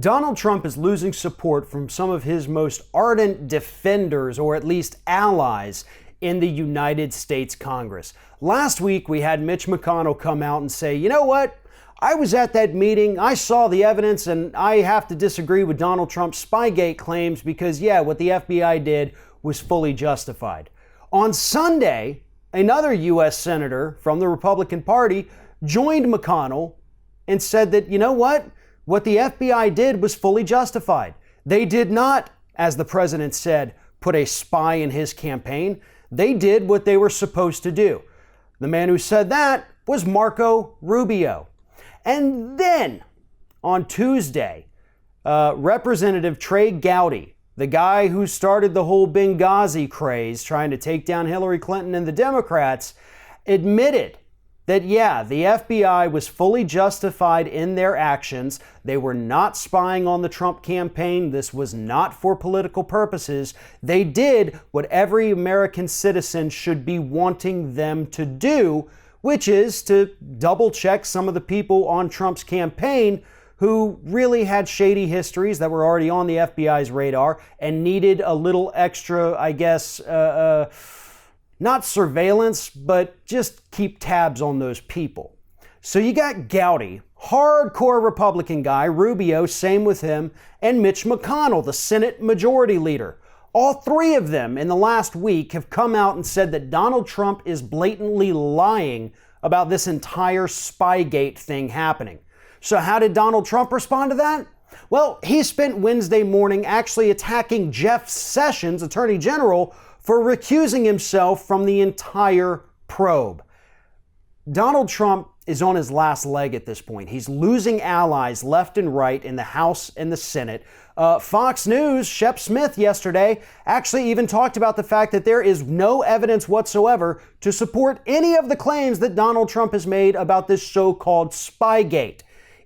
Donald Trump is losing support from some of his most ardent defenders, or at least allies, in the United States Congress. Last week, we had Mitch McConnell come out and say, you know what? I was at that meeting, I saw the evidence, and I have to disagree with Donald Trump's Spygate claims because, what the FBI did was fully justified. On Sunday, another U.S. senator from the Republican Party joined McConnell and said that, you know what? What the FBI did was fully justified. They did not, as the president said, put a spy in his campaign. They did what they were supposed to do. The man who said that was Marco Rubio. And then on Tuesday, Representative Trey Gowdy, the guy who started the whole Benghazi craze trying to take down Hillary Clinton and the Democrats, admitted that, the FBI was fully justified in their actions. They were not spying on the Trump campaign. This was not for political purposes. They did what every American citizen should be wanting them to do, which is to double check some of the people on Trump's campaign who really had shady histories that were already on the FBI's radar and needed a little extra, not surveillance, but just keep tabs on those people. So you got Gowdy, hardcore Republican guy, Rubio, same with him, and Mitch McConnell, the Senate Majority Leader. All three of them in the last week have come out and said that Donald Trump is blatantly lying about this entire Spygate thing happening. So how did Donald Trump respond to that? Well, he spent Wednesday morning actually attacking Jeff Sessions, Attorney General, for recusing himself from the entire probe. Donald Trump is on his last leg at this point. He's losing allies left and right in the House and the Senate. Fox News, Shep Smith yesterday actually even talked about the fact that there is no evidence whatsoever to support any of the claims that Donald Trump has made about this so-called Spygate.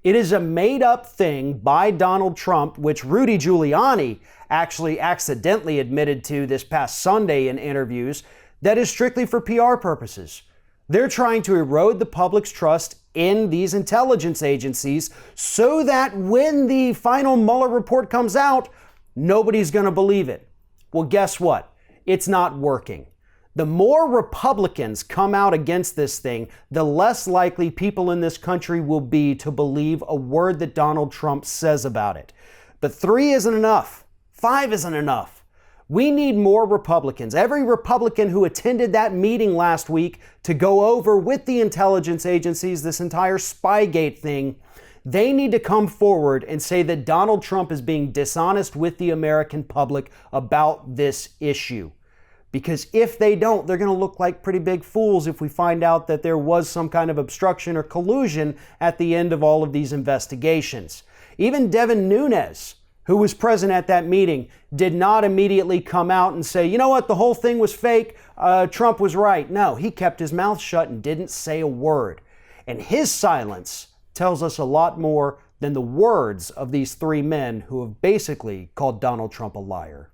It is a made-up thing by Donald Trump, which Rudy Giuliani actually accidentally admitted to this past Sunday in interviews, that is strictly for PR purposes. They're trying to erode the public's trust in these intelligence agencies so that when the final Mueller report comes out, nobody's going to believe it. Well, guess what? It's not working. The more Republicans come out against this thing, the less likely people in this country will be to believe a word that Donald Trump says about it. But 3 isn't enough. 5 isn't enough. We need more Republicans. Every Republican who attended that meeting last week to go over with the intelligence agencies this entire Spygate thing, they need to come forward and say that Donald Trump is being dishonest with the American public about this issue. Because if they don't, they're going to look like pretty big fools if we find out that there was some kind of obstruction or collusion at the end of all of these investigations. Even Devin Nunes, who was present at that meeting, did not immediately come out and say, you know what, the whole thing was fake, Trump was right. No, he kept his mouth shut and didn't say a word. And his silence tells us a lot more than the words of these 3 men who have basically called Donald Trump a liar.